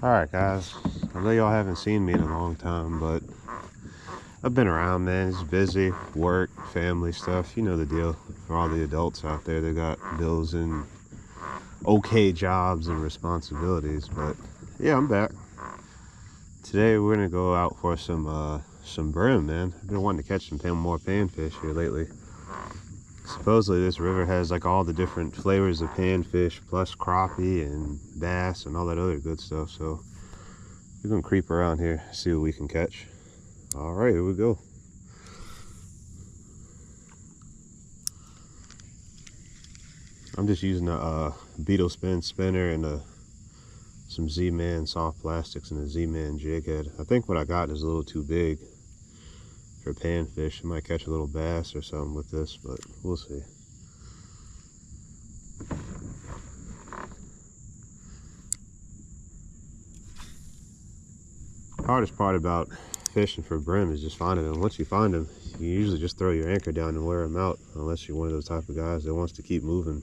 Alright guys, I know y'all haven't seen me in a long time, but I've been around, man. It's busy, work, family stuff, you know the deal. For all the adults out there, they got bills and okay jobs and responsibilities, but yeah, I'm back. Today we're gonna go out for some brim, man. I've been wanting to catch some more panfish here lately. Supposedly this river has like all the different flavors of panfish plus crappie and bass and all that other good stuff, so we're gonna creep around here, see what we can catch. All right, here we go. I'm just using a Beetlespin spinner and some Z-Man soft plastics and a Z-Man jig head. I think what I got is a little too big for panfish. I might catch a little bass or something with this, but we'll see. Hardest part about fishing for brim is just finding them. Once you find them, you usually just throw your anchor down and wear them out, unless you're one of those type of guys that wants to keep moving.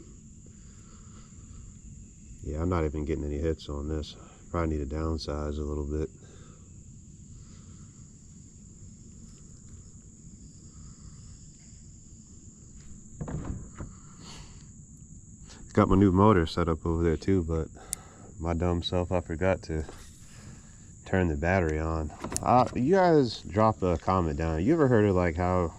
Yeah, I'm not even getting any hits on this. Probably need to downsize a little bit. Got my new motor set up over there too, but my dumb self, I forgot to turn the battery on. You guys drop a comment down. You ever heard of like how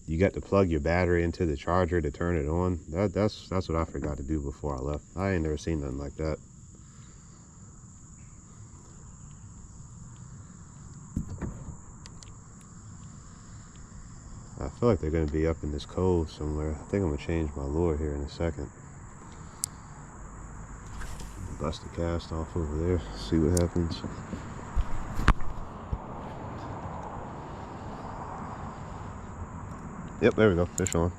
you got to plug your battery into the charger to turn it on? That's what I forgot to do before I left. I ain't never seen nothing like that. I feel like they're going to be up in this cove somewhere. I think I'm going to change my lure here in a second. Bust the cast off over there, see what happens. Yep, there we go, fish on.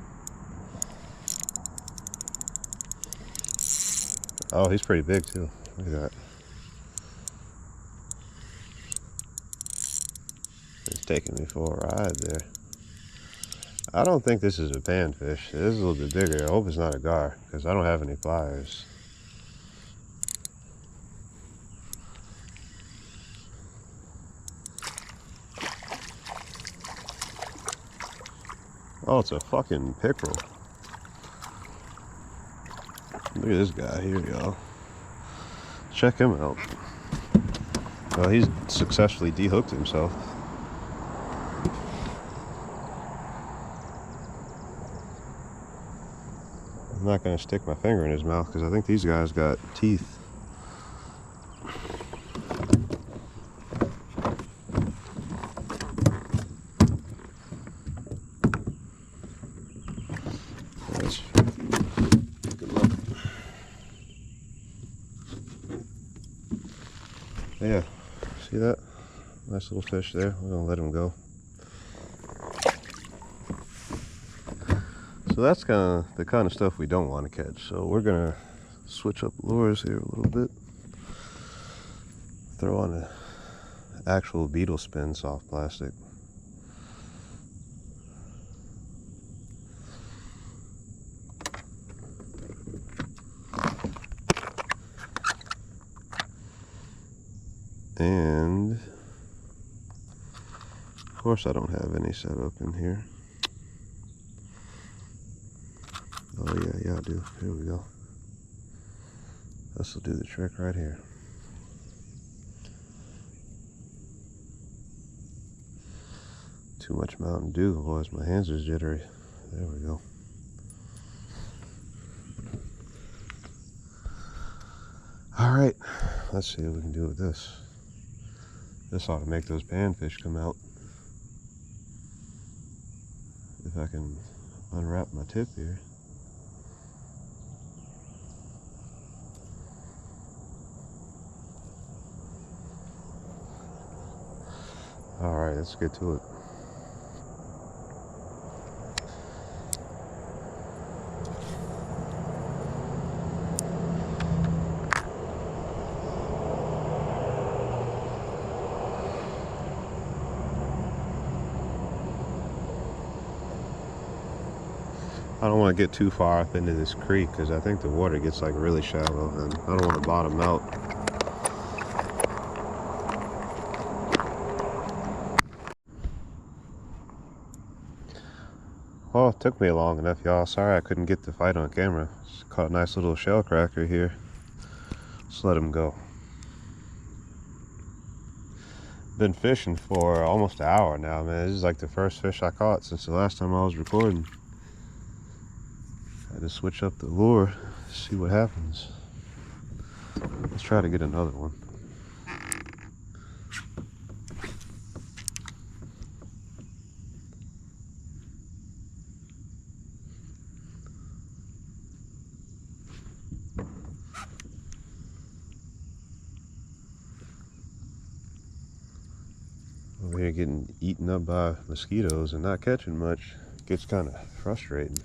Oh, he's pretty big too. Look at that. He's taking me for a ride there. I don't think this is a panfish. It is a little bit bigger. I hope it's not a gar, because I don't have any pliers. Oh, it's a fucking pickerel. Look at this guy here, y'all. Check him out. Well, he's successfully dehooked himself. I'm not going to stick my finger in his mouth because I think these guys got teeth. Yeah, see that? Nice little fish there. We're gonna let him go. So that's the kind of stuff we don't want to catch. So we're gonna switch up lures here a little bit. Throw on an actual Beetlespin soft plastic. And of course I don't have any set up in here. Oh yeah, I do. Here we go. This will do the trick right here. Too much Mountain Dew, otherwise my hands are jittery. There we go. Alright, let's see what we can do with this. This ought to make those panfish come out. If I can unwrap my tip here. Alright, let's get to it. I don't want to get too far up into this creek because I think the water gets like really shallow and I don't want to bottom out. it took me long enough, y'all. Sorry I couldn't get the fight on camera. Just caught a nice little shell cracker here. Let's let him go. Been fishing for almost an hour now, man. This is like the first fish I caught since the last time I was recording. I had to switch up the lure, see what happens. Let's try to get another one. Over here getting eaten up by mosquitoes and not catching much gets kind of frustrating.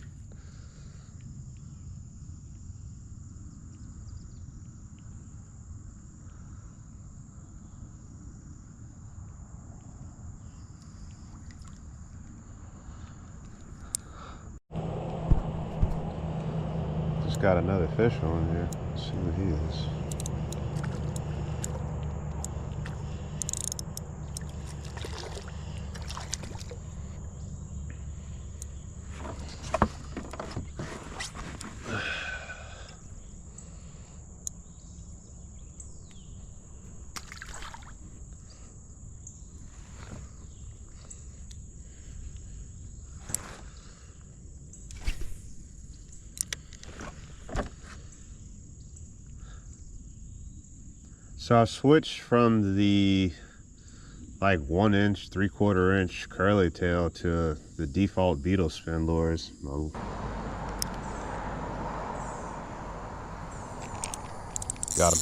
Just got another fish on here. Let's see what he is. So I switched from the like 1 inch, 3/4 inch curly tail to the default Beetlespin lures. Got him.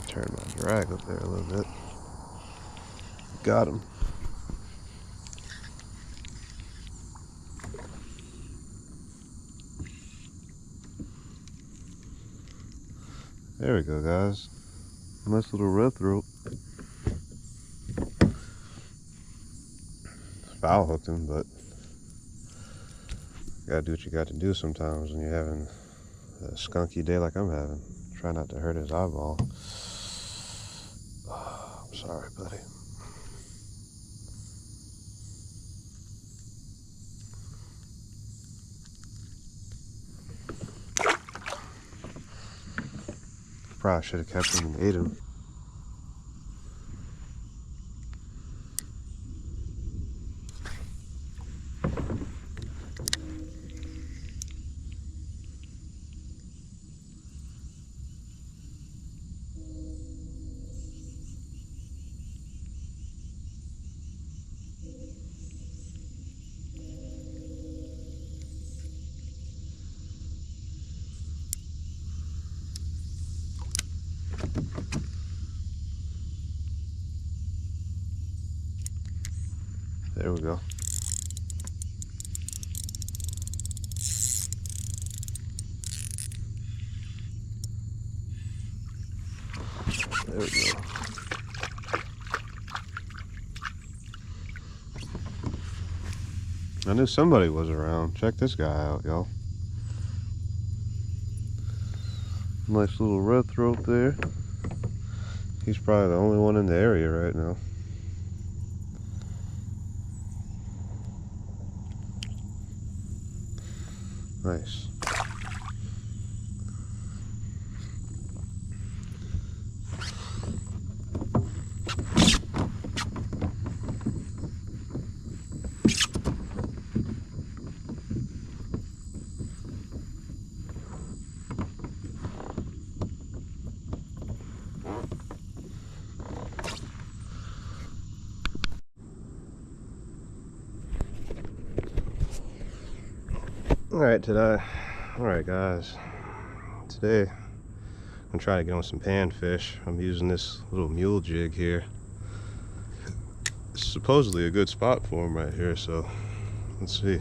Turn my drag up there a little bit. Got him. There we go, guys. Nice little red throat. Foul hooked him, but you gotta do what you got to do sometimes when you're having a skunky day like I'm having. Try not to hurt his eyeball. Oh, I'm sorry, buddy. Probably should have kept him and ate him. There we go. There we go. I knew somebody was around. Check this guy out, y'all. Nice little red throat there. He's probably the only one in the area right now. Nice. Alright guys, today I'm trying to get on some panfish. I'm using this little mule jig here. It's supposedly a good spot for them right here, so let's see.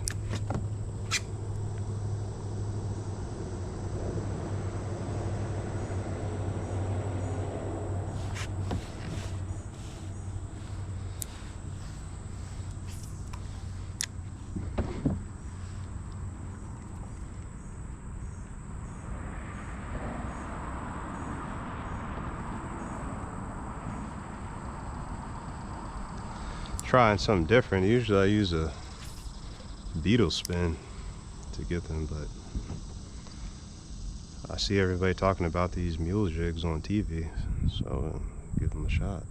trying something different. Usually I use a Beetlespin to get them, but I see everybody talking about these Mule Jigs on TV, so give them a shot.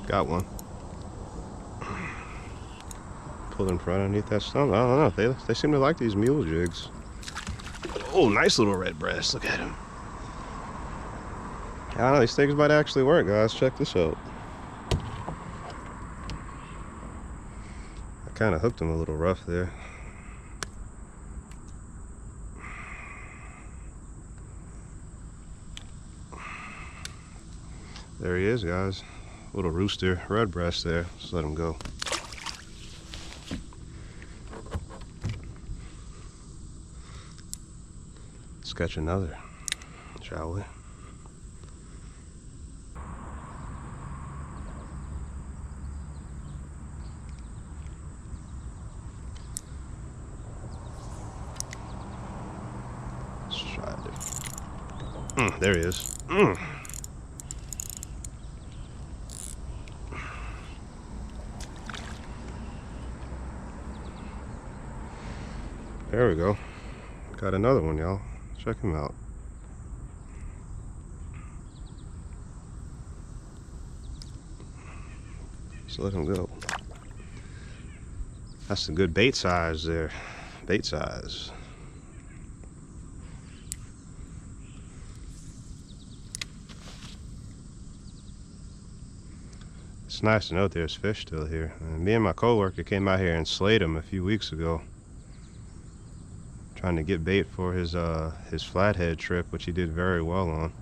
Got one. Pulled in front underneath that stump. I don't know. They seem to like these Mule Jigs. Oh, nice little red breast. Look at him. I don't know. These things might actually work, guys. Check this out. I kind of hooked him a little rough there. There he is, guys. Little rooster red breast there. Just let him go. Let's catch another, shall we? Let's try it. There he is. There we go. Got another one, y'all. Check him out. So let him go. That's a good bait size there. Bait size. It's nice to know there's fish still here. And me and my coworker came out here and slayed him a few weeks ago, trying to get bait for his flathead trip, which he did very well on.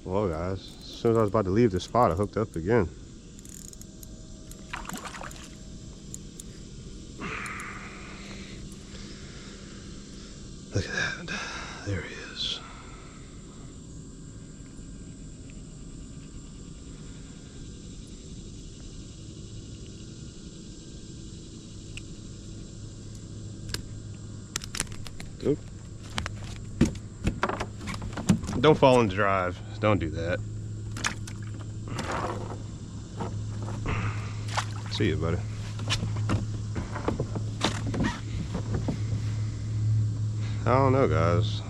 Well, guys, as soon as I was about to leave the spot, I hooked up again. Look at that. There he is. Oop. Don't fall in the drive. Don't do that. See you, buddy. I don't know, guys.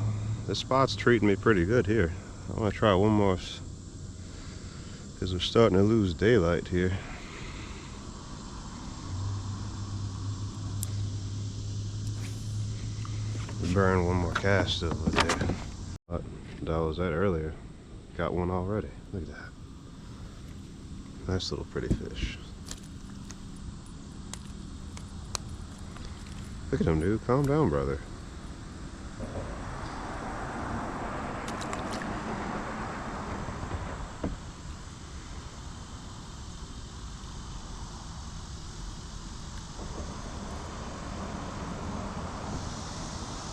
This spot's treating me pretty good here. I want to try one more because we're starting to lose daylight here. We burned one more cast over there. But that was that earlier. Got one already. Look at that. Nice little pretty fish. Look at him, dude. Calm down, brother.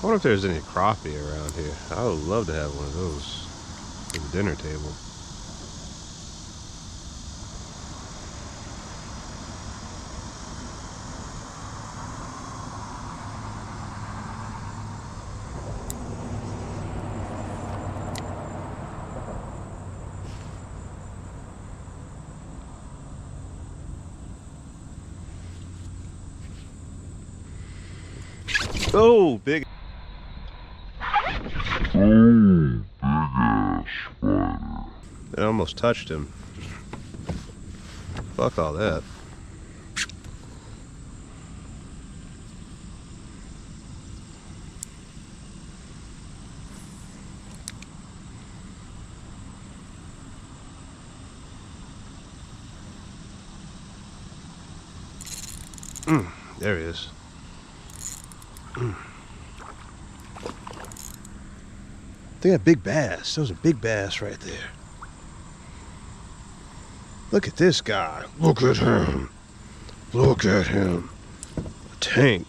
I wonder if there's any crappie around here. I would love to have one of those for the dinner table. Oh, big. Oh, big ass spider. It almost touched him. Fuck all that. There he is. They got big bass. That was a big bass right there. Look at this guy. Look at him. Look at him. A tank.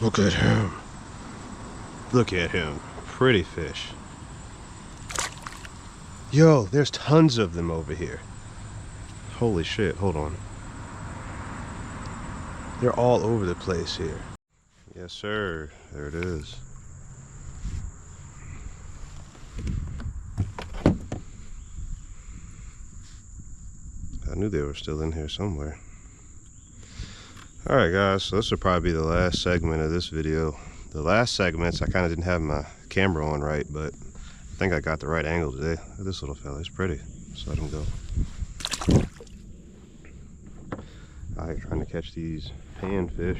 Look at him. Look at him. Pretty fish. Yo, there's tons of them over here. Holy shit, hold on. They're all over the place here. Yes, sir. There it is. I knew they were still in here somewhere. Alright guys, so this will probably be the last segment of this video. The last segments I kind of didn't have my camera on right, but I think I got the right angle today. Look at this little fella, he's pretty. Just let him go. I'm trying to catch these panfish.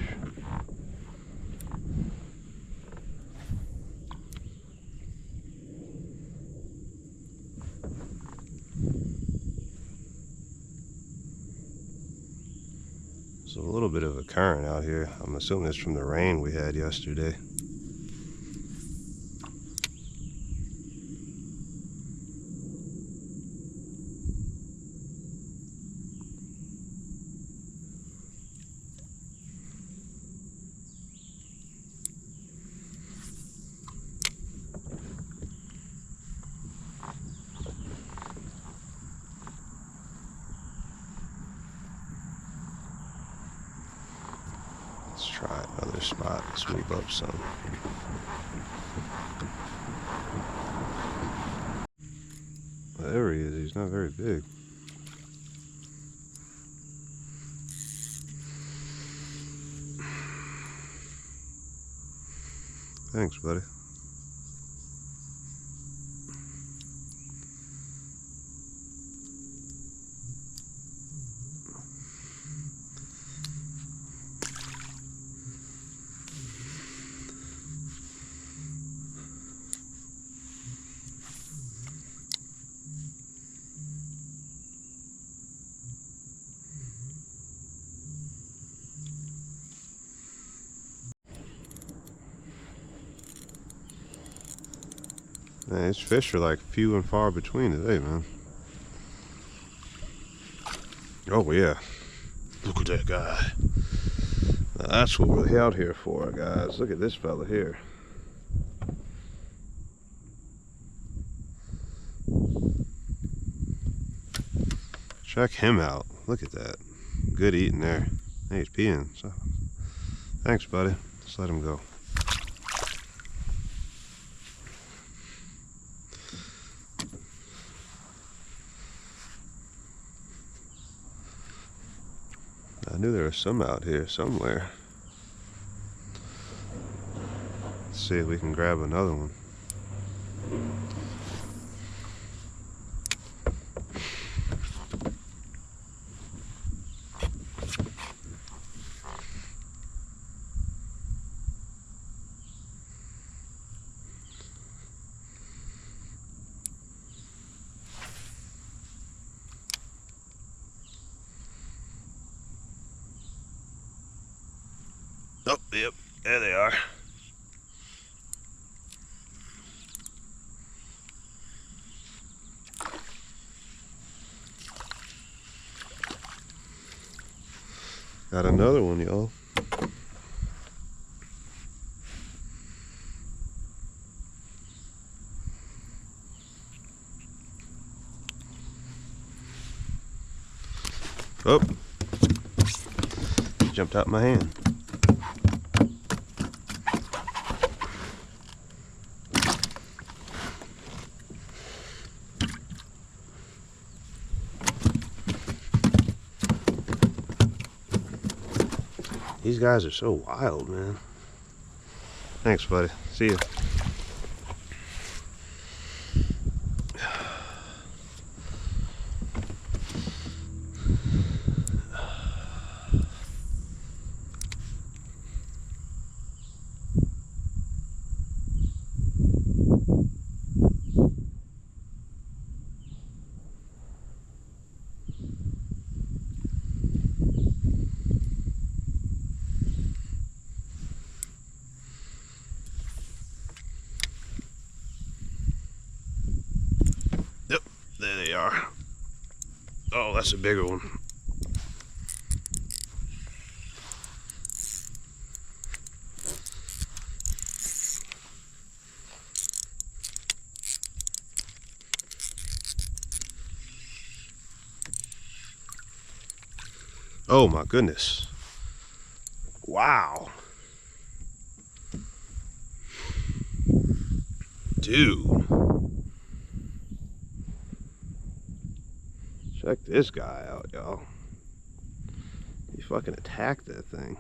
There's a little bit of a current out here. I'm assuming it's from the rain we had yesterday. Let's try another spot, sweep up some. There he is, he's not very big. Thanks, buddy. Man, these fish are like few and far between today, man. Oh yeah, look at that guy. Now, that's what we're out here for, guys. Look at this fella here. Check him out. Look at that. Good eating there. Hey, he's peeing. So, thanks, buddy. Just let him go. I knew there was some out here somewhere. Let's see if we can grab another one. Oh, yep, there they are. Got another one, y'all. Oh, jumped out my hand. These guys are so wild, man. Thanks, buddy. See ya. Yep, there they are. Oh, that's a bigger one. Oh my goodness. Wow. Dude. Check this guy out, y'all. He fucking attacked that thing.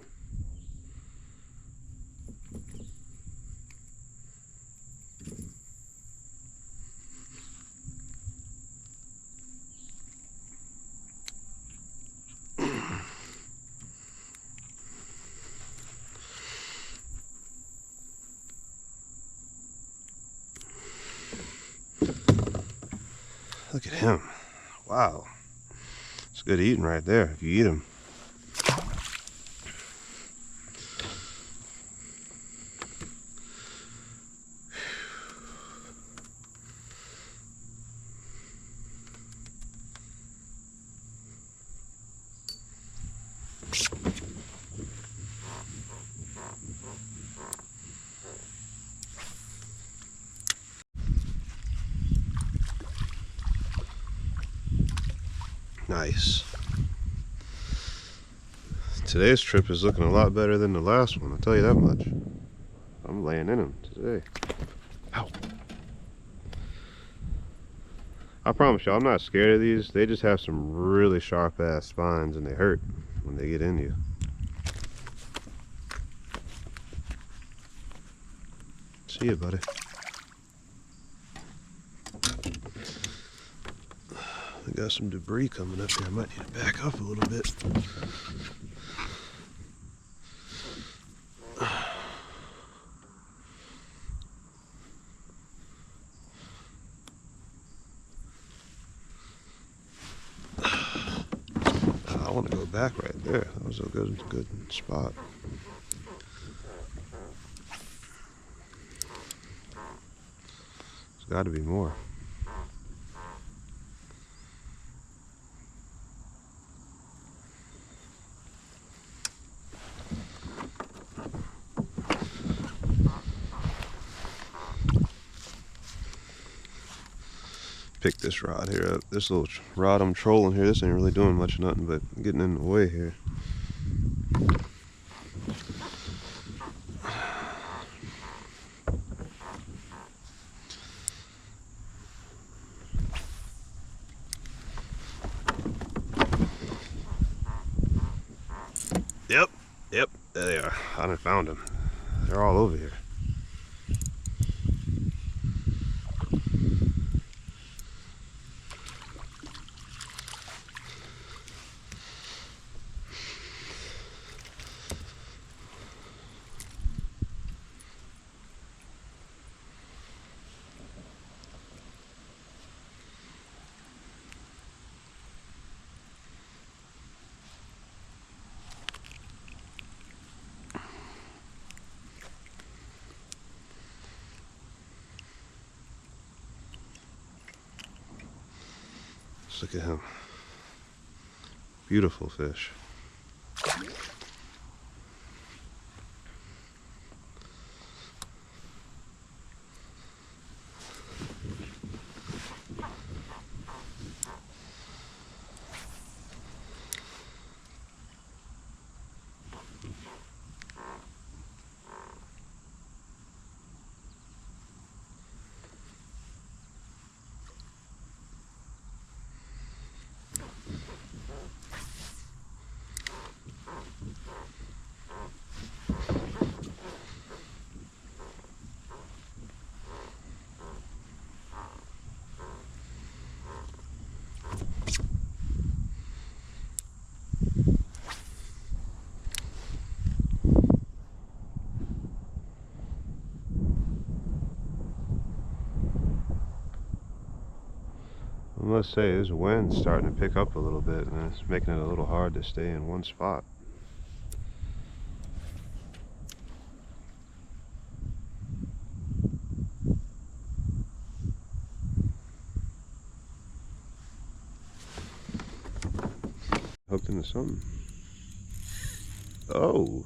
Look at him. Wow. It's good eating right there if you eat him. Nice. Today's trip is looking a lot better than the last one, I'll tell you that much. I'm laying in them today. Ow. I promise y'all, I'm not scared of these. They just have some really sharp ass spines and they hurt when they get in you. See ya, buddy. I got some debris coming up here. I might need to back up a little bit. I want to go back right there. That was a good spot. There's got to be more. Pick this rod here up. This little rod I'm trolling here, this ain't really doing much of nothing but getting in the way here. Yep, there they are. I done found them. They're all over here. gosh, look at him. Beautiful fish. I must say, this wind's starting to pick up a little bit, and it's making it a little hard to stay in one spot. Hooked into something. Oh!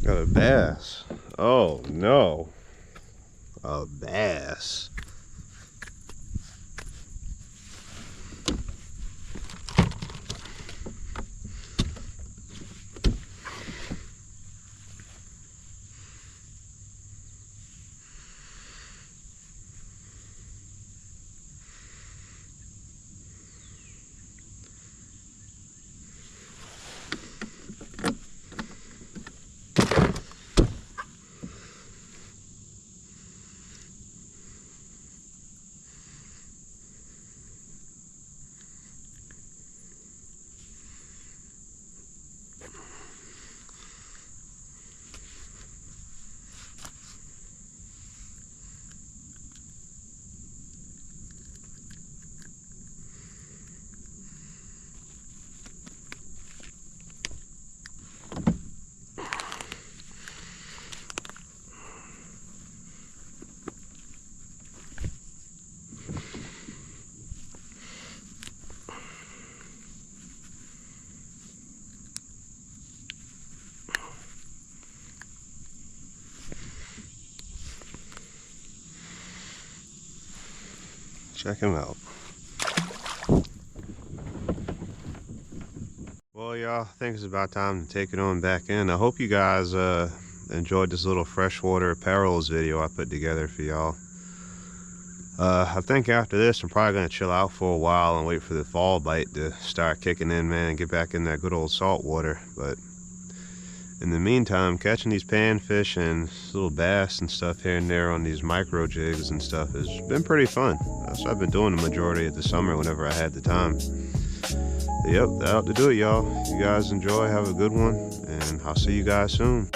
Got a bass. Oh no. A bass. Check him out. Well, y'all, I think it's about time to take it on back in. I hope you guys enjoyed this little freshwater perils video I put together for y'all. I think after this, I'm probably going to chill out for a while and wait for the fall bite to start kicking in, man, and get back in that good old salt water. But in the meantime, catching these panfish and little bass and stuff here and there on these micro jigs and stuff has been pretty fun. That's what I've been doing the majority of the summer whenever I had the time. But yep, that'll do it, y'all. You guys enjoy, have a good one, and I'll see you guys soon.